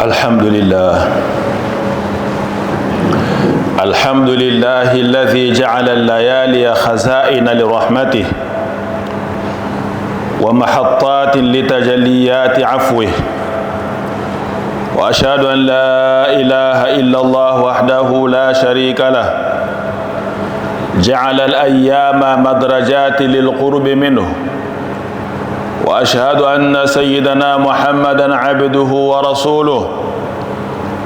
الحمد لله الذي جعل الليالي خزائن لرحمته ومحطات لتجليات عفوه، وأشهد أن لا إله إلا الله وحده لا شريك له، جعل الأيام مدرجات للقرب منه، وأشهد أن سيدنا محمدا عبده ورسوله،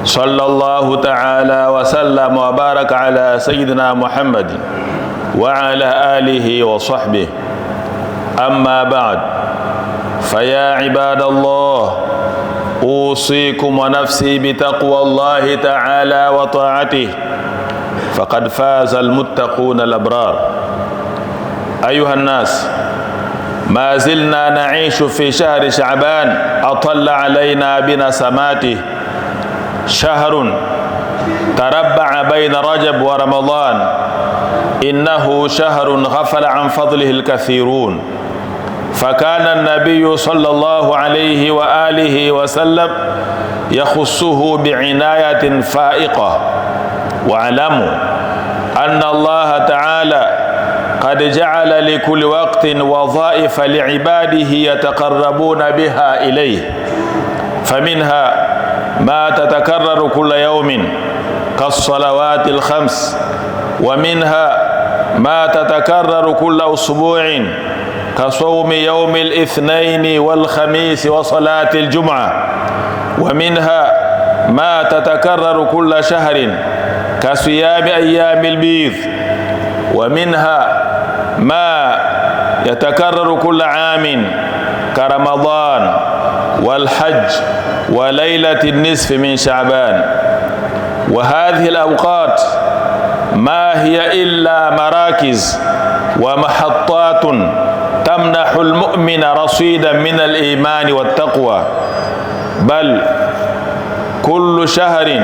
صلى الله تعالى وسلم وبارك على سيدنا محمد وعلى آله وصحبه. أما بعد، فيا عباد الله، أوصيكم ونفسي بتقوى الله تعالى وطاعته، فقد فاز المتقون الأبرار. أيها الناس، ما زلنا نعيش في شهر شعبان أطل علينا بنسماته، شهر تربع بين رجب ورمضان، إنه شهر غفل عن فضله الكثيرون، فكان النبي صلى الله عليه وآله وسلم يخصه بعناية فائقة. واعلموا أن الله تعالى قد جعل لكل وقت وظائف لعباده يتقربون بها إليه، فمنها ما تتكرر كل يوم كالصلوات الخمس، ومنها ما تتكرر كل أسبوع كصوم يوم الاثنين والخميس وصلاة الجمعة، ومنها ما تتكرر كل شهر كصيام أيام البيض، ومنها ما يتكرر كل عام كرمضان والحج وليلة النصف من شعبان. وهذه الأوقات ما هي إلا مراكز ومحطات تمنح المؤمن رصيدا من الإيمان والتقوى، بل كل شهر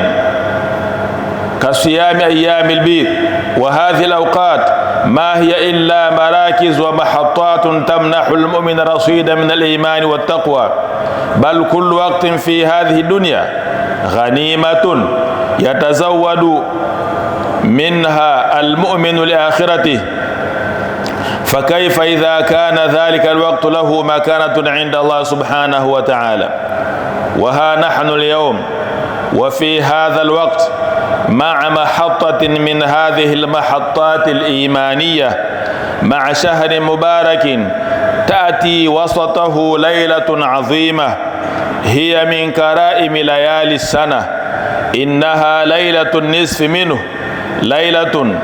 كصيام أيام البيض. وهذه الأوقات ما هي إلا مراكز ومحطات تمنح المؤمن رصيدا من الإيمان والتقوى، بل كل وقت في هذه الدنيا غنيمة يتزود منها المؤمن لآخرته، فكيف إذا كان ذلك الوقت له مكانة عند الله سبحانه وتعالى؟ وها نحن اليوم وفي هذا الوقت مع محطة من هذه المحطات الإيمانية، مع شهر مبارك تأتي وسطه ليلة عظيمة هي من كرائم ليالي السنة، إنها ليلة النصف منه، ليلة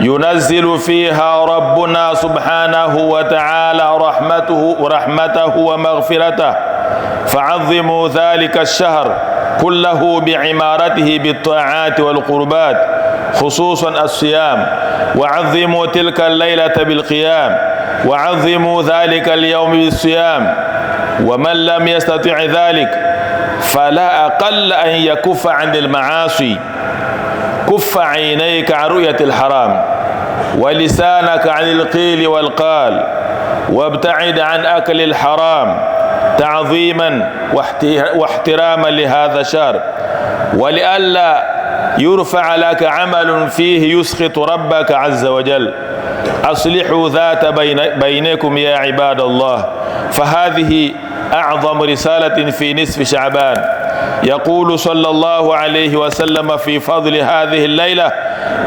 ينزل فيها ربنا سبحانه وتعالى رحمته ومغفرته، فعظموا ذلك الشهر كله بعمارته بالطاعات والقربات، خصوصا الصيام، وعظموا تلك الليلة بالقيام، وعظموا ذلك اليوم بالصيام. ومن لم يستطع ذلك فلا أقل أن يكف عن المعاصي، كف عينيك عن رؤية الحرام، ولسانك عن القيل والقال، وابتعد عن أكل الحرام تعظيما واحتراما لهذا الشهر، ولئلا يرفع لك عمل فيه يسخط ربك عز وجل. أصلحوا ذات بينكم يا عباد الله، فهذه أعظم رسالة في نصف شعبان. يقول صلى الله عليه وسلم في فضل هذه الليلة: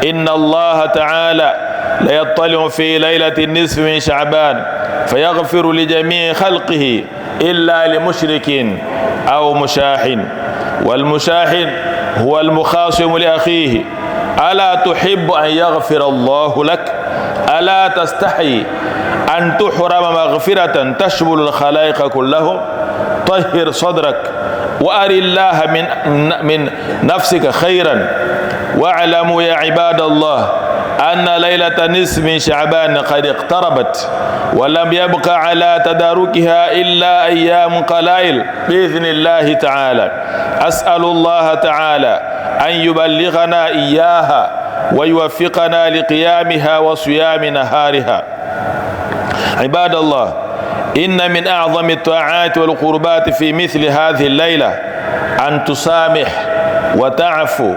إن الله تعالى ليطلع في ليلة النصف من شعبان فيغفر لجميع خلقه إلا لمشرك أو مشاحن، والمشاحن هو المخاصم لأخيه. ألا تحب أن يغفر الله لك؟ ألا تستحي أن تحرم مغفرة تشمل الخلائق كلهم؟ طهر صدرك وأر الله من نفسك خيرا. واعلموا يا عباد الله أن ليلة نصف من شعبان قد اقتربت، ولم يبق على تداركها إلا أيام قلائل بإذن الله تعالى. أسأل الله تعالى أن يبلغنا إياها ويوفقنا لقيامها وصيام نهارها. عباد الله، إن من أعظم الطاعات والقربات في مثل هذه الليلة أن تسامح وتعفو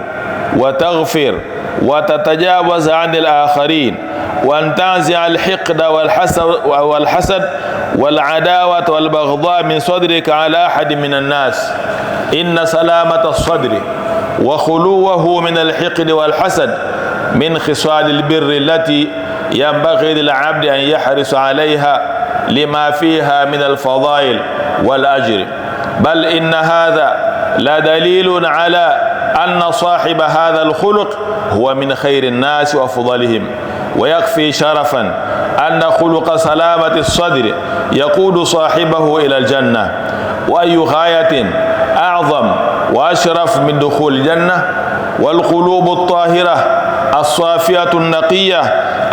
وتغفر وتتجاوز عن الآخرين، وأن تنزع الحقد والحسد والعداوة والبغضاء من صدرك على أحد من الناس. إن سلامة الصدر وخلوه من الحقد والحسد من خصال البر التي ينبغي للعبد أن يحرص عليها لما فيها من الفضائل والأجر. بل إن هذا لدليل على أن صاحب هذا الخلق هو من خير الناس وأفضلهم. ويكفي شرفا أن خلق سلامة الصدر يقود صاحبه إلى الجنة. وأي غاية أعظم وأشرف من دخول الجنة؟ والقلوب الطاهرة الصافية النقية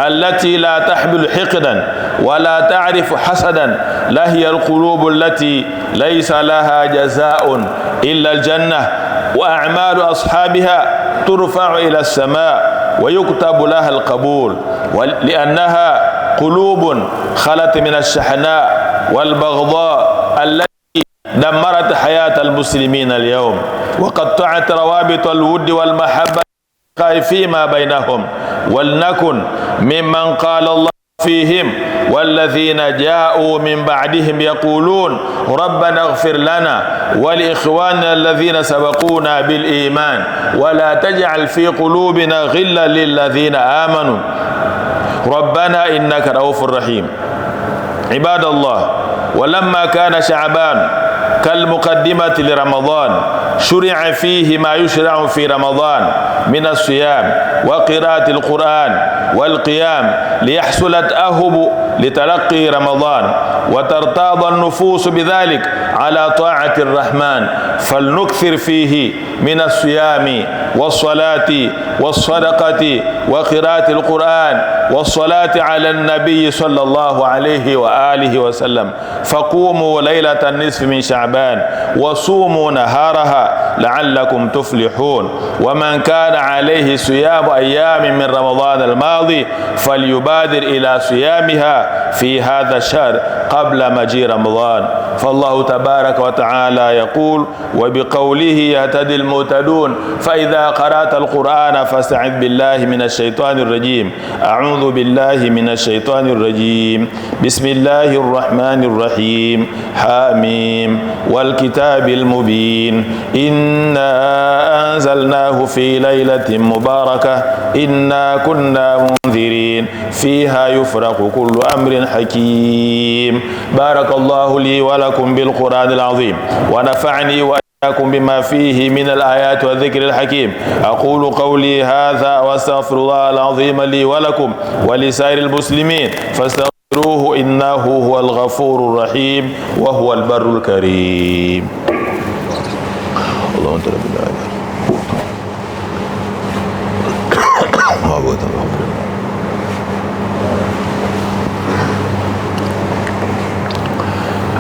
التي لا تحمل حقدا ولا تعرف حسدا، لا هي القلوب التي ليس لها جزاء إلا الجنة، وأعمال أصحابها ترفع إلى السماء ويكتب لها القبول، لأنها قلوب خلت من الشحناء والبغضاء التي دمرت حياة المسلمين اليوم، وقطعت روابط الود والمحبة فيما بينهم. ولنكن ممن قال الله فيهم: والذين جاءوا من بعدهم يقولون ربنا اغفر لنا ولإخواننا الذين سبقونا بالإيمان ولا تجعل في قلوبنا غلا للذين آمنوا ربنا إنك رؤوف رحيم. عباد الله، ولما كان شعبان كالمقدمة لرمضان شرع فيه ما يشرع في رمضان من الصيام وقراءة القرآن والقيام ليحصل التأهب لتلقي رمضان وترتاض النفوس بذلك على طاعة الرحمن. فلنكثر فيه من الصيام والصلاة والصدقة وقراءة القرآن والصلاة على النبي صلى الله عليه وآله وسلم. فقوموا ليلة النصف من شعبان وصوموا نهارها لعلكم تفلحون. ومن كان عليه صيام أيام من رمضان الماضي فليبادر إلى صيامها في هذا الشهر قبل مجيء رمضان. فالله تبارك وتعالى يقول: وبقوله يهتدي المهتدون. فإذا قرأت القرآن فاستعذ بالله من الشيطان الرجيم. أعوذ بالله من الشيطان الرجيم. بسم الله الرحمن الرحيم. حاميم والكتاب المبين. إنا أنزلناه في ليلة مباركة إنا كنا منذرين فيها يفرق كل أمر حكيم. بارك الله لي ولكم بالقرآن العظيم ونفعني وإياكم بما فيه من الآيات والذكر الحكيم. أقول قولي هذا وأستغفر الله العظيم لي ولكم ولسائر المسلمين فاستغفروه إنه هو الغفور الرحيم وهو البر الكريم. اللهم صل على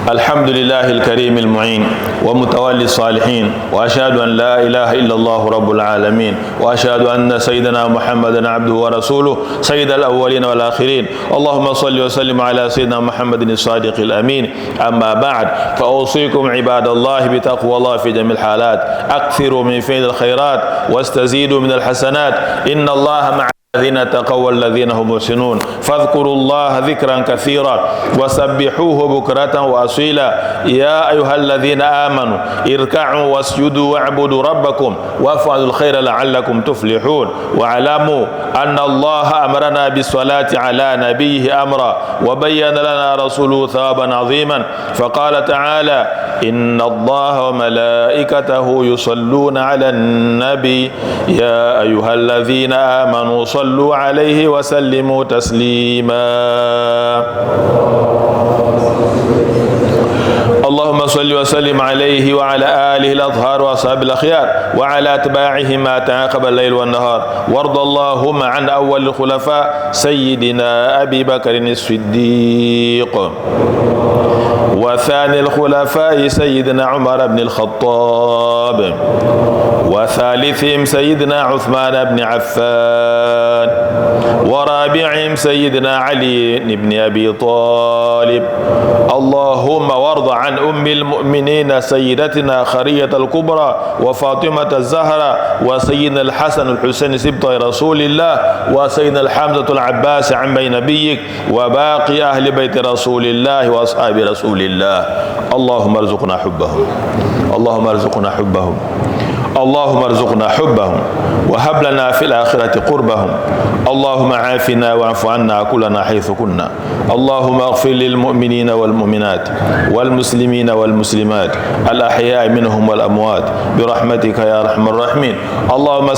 الحمد لله الكريم المعين ومتولي الصالحين، وأشهد أن لا إله إلا الله رب العالمين، وأشهد أن سيدنا محمدا عبده ورسوله سيد الأولين والآخرين. اللهم صل وسلم على سيدنا محمد الصادق الأمين. أما بعد، فأوصيكم عباد الله بتقوى الله في جميع الحالات. أكثروا من فعل الخيرات واستزيدوا من الحسنات، إن الله مع الذين اتقوا والذين هم محسنون. فاذكروا الله ذكرا كثيرا وسبحوه بكرة وأصيلا. يا أيها الذين آمنوا اركعوا واسجدوا واعبدوا ربكم وافعلوا الخير لعلكم تفلحون. واعلموا أن الله أمرنا بالصلاة على نبيه أمرا وبين لنا رسوله ثوابا عظيما. فقال تعالى: إن الله وملائكته يصلون على النبي يا أيها الذين آمنوا صلوا عليه وسلموا تسليما. اللهم صل وسلم عليه وعلى آله الأطهار وأصحاب الأخيار وعلى أتباعه ما تعاقب الليل والنهار. وارض اللهم عن أول الخلفاء سيدنا أبي بكر الصديق، وثاني الخلفاء سيدنا عمر بن الخطاب، وثالثهم سيدنا عثمان بن عفان، ورابعهم سيدنا علي بن أبي طالب. اللهم وارض عن أم المؤمنين سيدتنا خرية الكبرى وفاطمة الزهراء وسيدنا الحسن الحسين سبط رسول الله وسيدنا الحمزة العباس عمي نبيك وباقي أهل بيت رسول الله وأصحاب رسول الله. اللهم ارزقنا حبهم، اللهم ارزقنا حبهم، اللهم ارزقنا حبهم وهب لنا في الآخرة قربهم. اللهم عافنا واعف عنا كلنا حيث كنا. اللهم اغفر للمؤمنين والمؤمنات والمسلمين والمسلمات الأحياء منهم والأموات برحمتك يا أرحم الراحمين. اللهم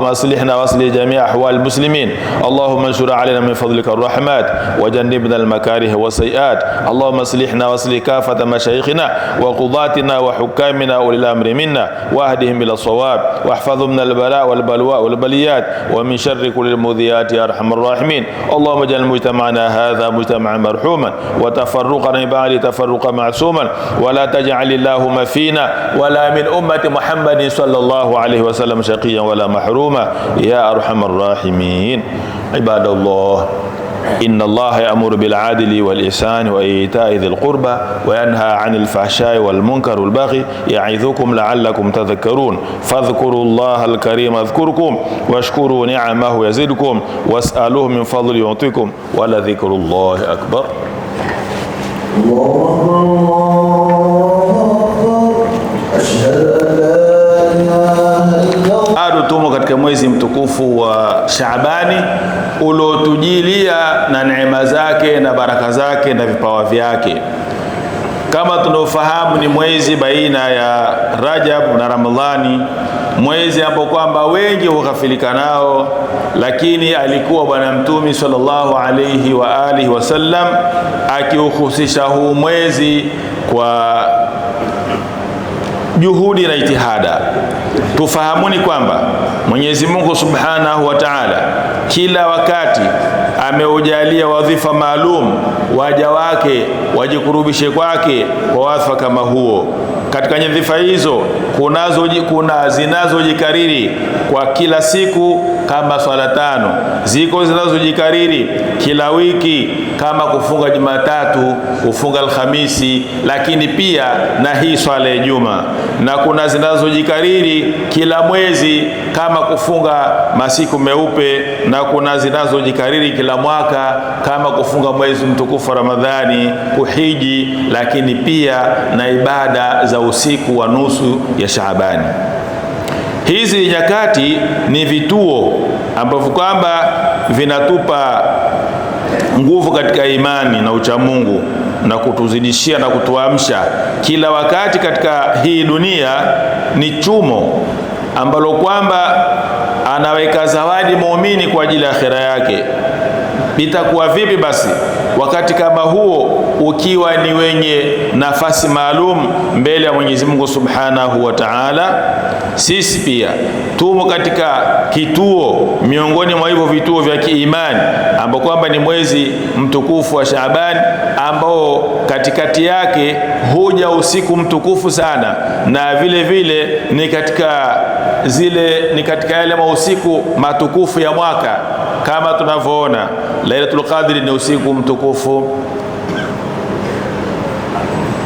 اصلحنا واصلح جميع أحوال المسلمين. اللهم انشر علينا من فضلك الرحمات وجنبنا المكاره والسيئات. اللهم اصلحنا واصلح كافة مشايخنا وقضاتنا وحكامنا أولي الأمر منا واهدهم إلى الصواب واحفظهم من البلاء والبلواء والبليات ومن شر كل المؤذيات يا أرحم الراحمين. اللهم اجعل مجتمعنا هذا مجتمعا مرحوما وتفرقنا بعد تفرقا معصوما، ولا تجعل اللهم فينا ولا من أمة محمد صلى الله عليه وسلم شقيا ولا محروما يا أرحم الراحمين. عباد الله، إن الله يأمر بالعدل والإحسان وإيتاء ذي القربى وينهى عن الفحشاء والمنكر والبغي يعظكم لعلكم تذكرون. فاذكروا الله الكريم يذكركم واشكروا نعمه يزدكم واسألوه من فضل يعطيكم ولذكر الله أكبر. Bado tumo katika mwezi mtukufu wa Shaabani uliotujilia na neema zake na baraka zake na vipawa vyake. Kama tunaofahamu, ni mwezi baina ya Rajab na Ramadhani, mwezi ambao kwamba wengi hughafilika nao, lakini alikuwa Bwana Mtume sallallahu alayhi wa alihi wasallam akiuhusisha huu mwezi kwa juhudi na itihada. Tufahamuni kwamba Mwenyezi Mungu Subhanahu wa Ta'ala kila wakati ameujalia wadhifa maalum waja wake wajikurubishe kwake kwa wadhifa kama huo. Katika nyadhifa hizo kuna zinazojikariri kwa kila siku kama swala tano, ziko zinazojikariri kila wiki kama kufunga Jumatatu, kufunga Alhamisi, lakini pia na hii swala ya Juma, na kuna zinazojikariri kila mwezi kama kufunga masiku meupe, na kuna zinazojikariri kila mwaka kama kufunga mwezi mtukufu wa Ramadhani, kuhiji, lakini pia na ibada za usiku wa nusu ya Shaabani. Hizi nyakati ni vituo ambavyo kwamba vinatupa nguvu katika imani na uchamungu na kutuzidishia na kutuamsha kila wakati katika hii dunia. Ni chumo ambalo kwamba anaweka zawadi muumini kwa ajili ya akhera yake. Itakuwa vipi basi wakati kama huo ukiwa ni wenye nafasi maalum mbele ya Mwenyezi Mungu Subhanahu wa Ta'ala? Sisi pia tumo katika kituo miongoni mwa hivyo vituo vya kiimani ambao kwamba ni mwezi mtukufu wa Shaaban, ambao katikati yake huja usiku mtukufu sana, na vile vile ni katika yale mausiku matukufu ya mwaka. Kama tunavyoona Lailatul Qadri ni usiku mtukufu,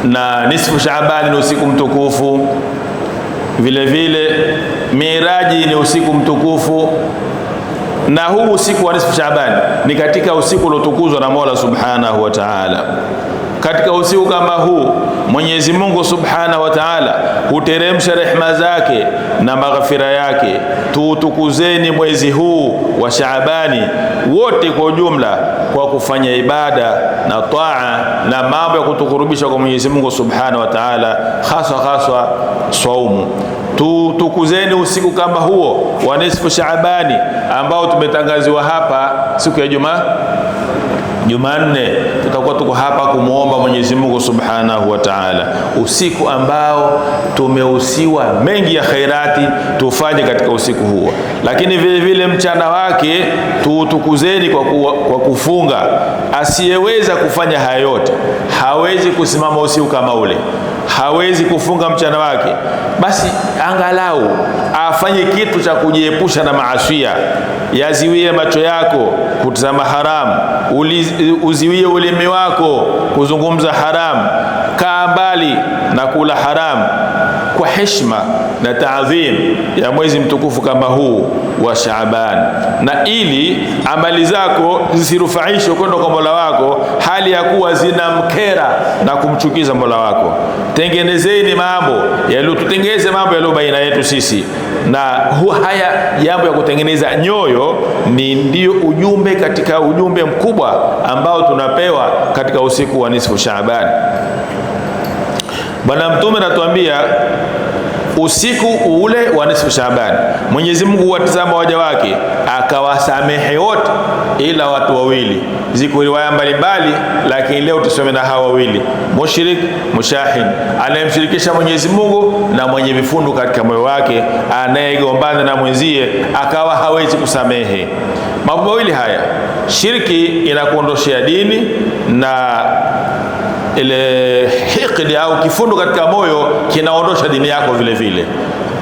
na nisfu Shaaban ni usiku mtukufu, vile vile Miraji ni usiku mtukufu, na huu usiku wa nisfu Shaaban ni katika usiku uliotukuzwa na Mola Subhanahu wa Ta'ala. Katika usiku kama huu Mwenyezi Mungu Subhanahu wa Ta'ala huteremsha rehema zake na maghfira yake. Tuutukuzeni mwezi huu wa Shaabani wote kwa ujumla kwa kufanya ibada na taa na mambo ya kutukurubisha kwa Mwenyezi Mungu Subhanahu wa Ta'ala, haswa saumu. Tutukuzeni usiku kama huo wa nisfu Shaabani ambao tumetangaziwa hapa siku ya Jumanne. Tutakuwa tuko hapa kumuomba Mwenyezi Mungu Subhanahu wa Ta'ala, usiku ambao tumeusiwa mengi ya khairati tufanye katika usiku huo. Lakini vile vile mchana wake tuutukuzeni kwa kufunga. Asiyeweza kufanya haya yote hawezi kusimama usiku kama ule, hawezi kufunga mchana wake, basi angalau afanye kitu cha kujiepusha na maasiya. Yaziwie macho yako kutazama haramu, uziwie ulimi wako kuzungumza haramu, kaa mbali na kula haramu, kwa heshima na taadhim ya mwezi mtukufu kama huu wa Shaaban, na ili amali zako zisirufaishwe kwenda kwa Mola wako hali ya kuwa zinamkera na kumchukiza Mola wako. Tengenezeni mambo tutengeneze mambo yaliyo baina yetu sisi, na haya jambo ya kutengeneza nyoyo ndio ujumbe katika ujumbe mkubwa ambao tunapewa katika usiku wa nisfu Shaaban. Bwana Mtume anatuambia usiku ule wa nisfu Shaaban Mwenyezi Mungu huwatazama waja wake akawasamehe wote ila watu wawili. Ziko riwaya mbalimbali, lakini leo tusome na hawa wawili: mushrik, mushahin, anayemshirikisha Mwenyezi Mungu na mwenye vifundu katika moyo wake, anayegombana na mwenzie akawa hawezi kusamehe. Mambo mawili haya, shirki inakuondoshea dini, na ile hikdi au kifundu katika moyo kinaondosha dini yako vile vile.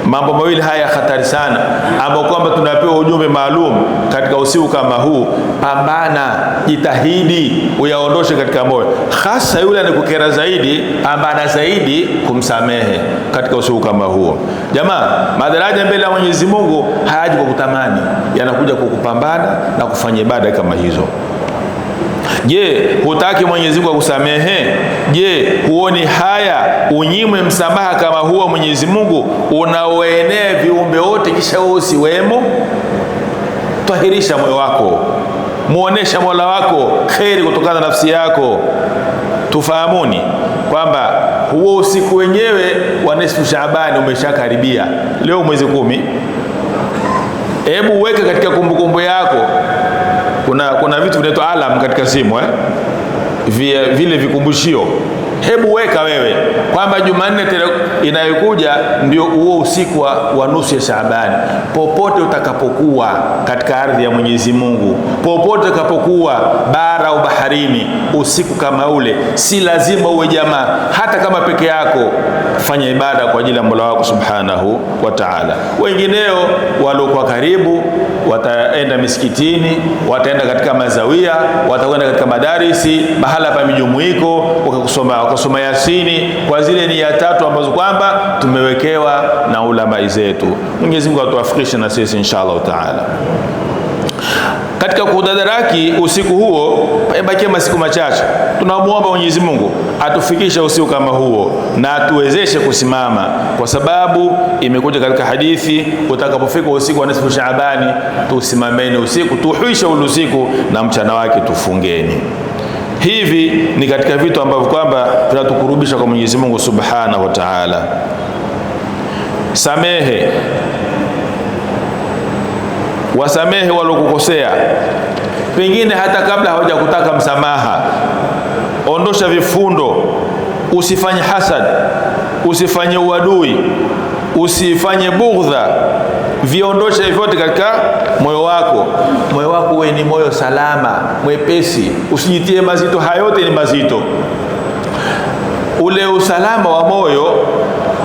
Mambo mawili haya hatari sana, ambao kwamba tunapewa ujumbe maalum katika usiku kama huu. Pambana, jitahidi uyaondoshe katika moyo, hasa yule anayekukera zaidi, pambana zaidi kumsamehe katika usiku kama huo. Jamaa, madaraja mbele ya Mwenyezi Mungu hayaji kwa kutamani, yanakuja kwa kupambana na kufanya ibada kama hizo. Je, hutaki Mwenyezi Mungu akusamehe? Je, huoni haya unyimwe msamaha kama huo Mwenyezi Mungu unaoenea viumbe wote kisha wewe usiwemo? Tahirisha moyo wako, muonesha Mola wako kheri kutokana na nafsi yako. Tufahamuni kwamba huo usiku wenyewe wa nisfu Shaaban umeshakaribia. Leo mwezi 10. Hebu weke katika kumbukumbu yako, kuna vitu vinaitwa alarm katika simu vile vikumbushio. Hebu weka wewe kwamba Jumanne inayokuja ndio huo usiku wa nusu ya Shaaban. Popote utakapokuwa katika ardhi ya Mwenyezi Mungu, popote utakapokuwa bara au baharini, usiku kama ule si lazima uwe jamaa, hata kama peke yako, fanya ibada kwa ajili ya Mola wako Subhanahu wa Ta'ala. Wengineo waliokuwa karibu wataenda misikitini, wataenda katika mazawia, watakwenda katika madarisi, mahala pa mijumuiko, wakasoma Yasini kwa zile nia tatu ambazo kwamba tumewekewa na ulama zetu. Mwenyezi Mungu atuafikishe na sisi inshallah Taala. Katika kudadaraki usiku huo, bakia masiku machache, tunamuomba Mwenyezi Mungu atufikishe usiku kama huo na atuwezeshe kusimama, kwa sababu imekuja katika hadithi, utakapofika usiku wa nisfu Shaabani, tusimameni usiku, tuhuishe ule usiku na mchana wake tufungeni. Hivi ni katika vitu ambavyo kwamba vinatukurubisha kwa Mwenyezi Mungu Subhanahu wa Ta'ala. Samehe, wasamehe walokukosea, pengine hata kabla hawajakutaka msamaha. Ondosha vifundo, usifanye hasad, usifanye uadui, usifanye bughdha. Viondoshe vyote katika moyo wako. Moyo wako uwe ni moyo salama, mwepesi, usijitie mazito. Haya yote ni mazito. Ule usalama wa moyo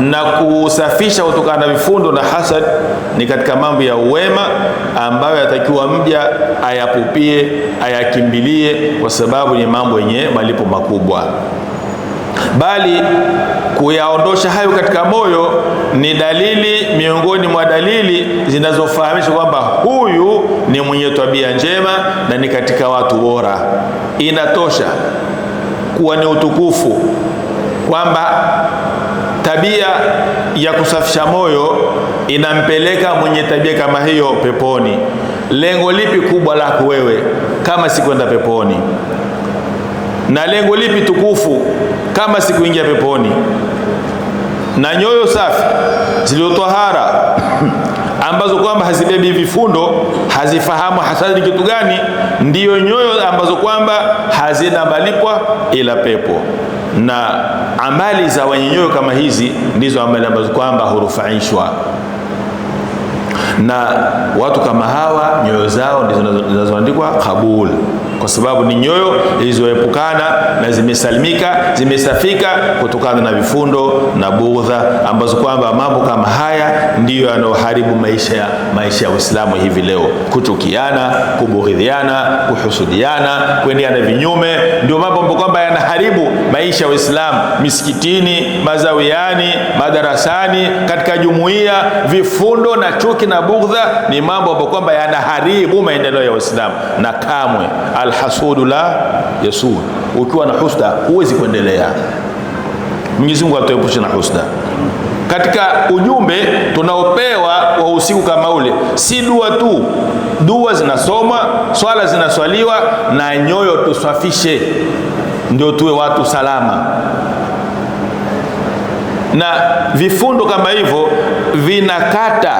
na kusafisha kutokana na vifundo na hasad ni katika mambo ya uwema ambayo yatakiwa mja ayapupie, ayakimbilie, kwa sababu ni mambo yenye malipo makubwa. Bali kuyaondosha hayo katika moyo ni dalili miongoni mwa dalili zinazofahamisha kwamba huyu ni mwenye tabia njema na ni katika watu bora. Inatosha kuwa ni utukufu kwamba tabia ya kusafisha moyo inampeleka mwenye tabia kama hiyo peponi. Lengo lipi kubwa lako wewe kama si kwenda peponi? Na lengo lipi tukufu kama si kuingia peponi? Na nyoyo safi zilizotahara ambazo kwamba hazibebi vifundo, hazifahamu hasadi ni kitu gani, ndiyo nyoyo ambazo kwamba hazina malipwa ila pepo. Na amali za wenye nyoyo kama hizi ndizo amali ambazo kwamba hurufaishwa. Na watu kama hawa nyoyo zao ndizo zinazoandikwa kabul, kwa sababu ni nyoyo zilizoepukana na zimesalimika, zimesafika kutokana na vifundo na bugdha, ambazo kwamba mambo kama haya ndiyo yanayoharibu maisha ya Uislamu hivi leo. Kuchukiana, kubughidhiana, kuhusudiana, kuendeana vinyume, ndio mambo ambayo kwamba yanaharibu maisha ya Uislamu. Misikitini, mazawiani, madarasani, katika jumuiya, vifundo na chuki na bugdha ni mambo ambayo kwamba yanaharibu maendeleo ya Uislamu. Na kamwe alhasudu la yasud, ukiwa na husda huwezi kuendelea. Mwenyezi Mungu atuepushe na husda. Katika ujumbe tunaopewa wa usiku kama ule, si dua tu, dua zinasomwa, swala zinaswaliwa, na nyoyo tusafishe ndio tuwe watu salama. Na vifundo kama hivyo vinakata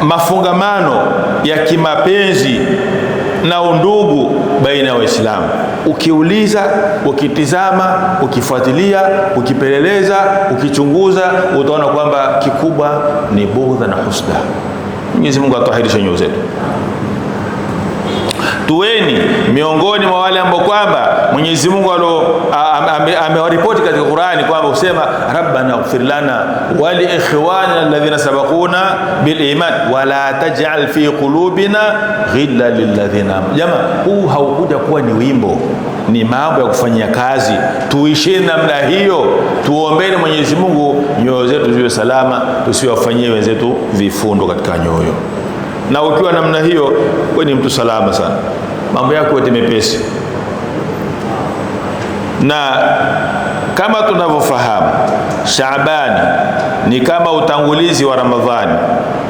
mafungamano ya kimapenzi na undugu baina ya Waislamu. Ukiuliza, ukitizama, ukifuatilia, ukipeleleza, ukichunguza, utaona kwamba kikubwa ni bughdha na husda. Mwenyezi Mungu atuahirishe nyoyo zetu. Tuweni miongoni mwa wale ambao kwamba Mwenyezi Mungu amewaripoti katika Qur'ani kwamba usema rabbana ighfir lana wa li ikhwanina alladhina sabaquna bil iman wa la taj'al fi qulubina ghillan lil ladhina. Jamaa, huu haukuja kuwa ni wimbo, ni mambo ya kufanyia kazi. Tuishi namna hiyo, tuombeni Mwenyezi Mungu nyoyo zetu ziwe salama, tusiwafanyie wenzetu vifundo katika nyoyo. Na ukiwa namna hiyo, wewe ni mtu salama sana, mambo yako yote mepesi. Na kama tunavyofahamu, Shaabani ni kama utangulizi wa Ramadhani.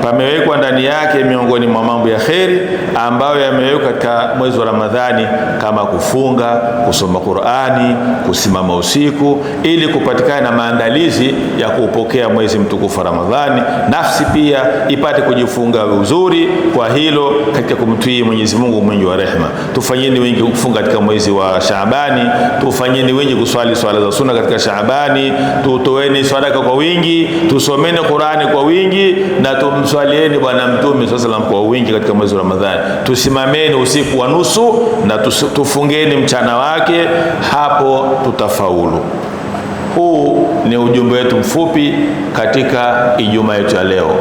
Pamewekwa ndani yake miongoni mwa mambo ya kheri ambayo yamewekwa katika mwezi wa Ramadhani, kama kufunga, kusoma Qur'ani, kusimama usiku, ili kupatikana na maandalizi ya kupokea mwezi mtukufu wa Ramadhani. Nafsi pia ipate kujifunga uzuri kwa hilo katika kumtii Mwenyezi Mungu mwingi wa rehema. Tufanyeni wengi kufunga katika mwezi wa Shaabani, tufanyeni wengi kuswali swala za sunna katika Shaabani, tutoeni sadaka kwa wingi, tusomeni Qur'ani kwa wingi, na tumswalieni Bwana Mtume sallallahu alaihi wasallam kwa wingi katika mwezi wa Ramadhani. Tusimameni usiku wa nusu na tufungeni mchana wake, hapo tutafaulu. Huu ni ujumbe wetu mfupi katika Ijumaa yetu ya leo.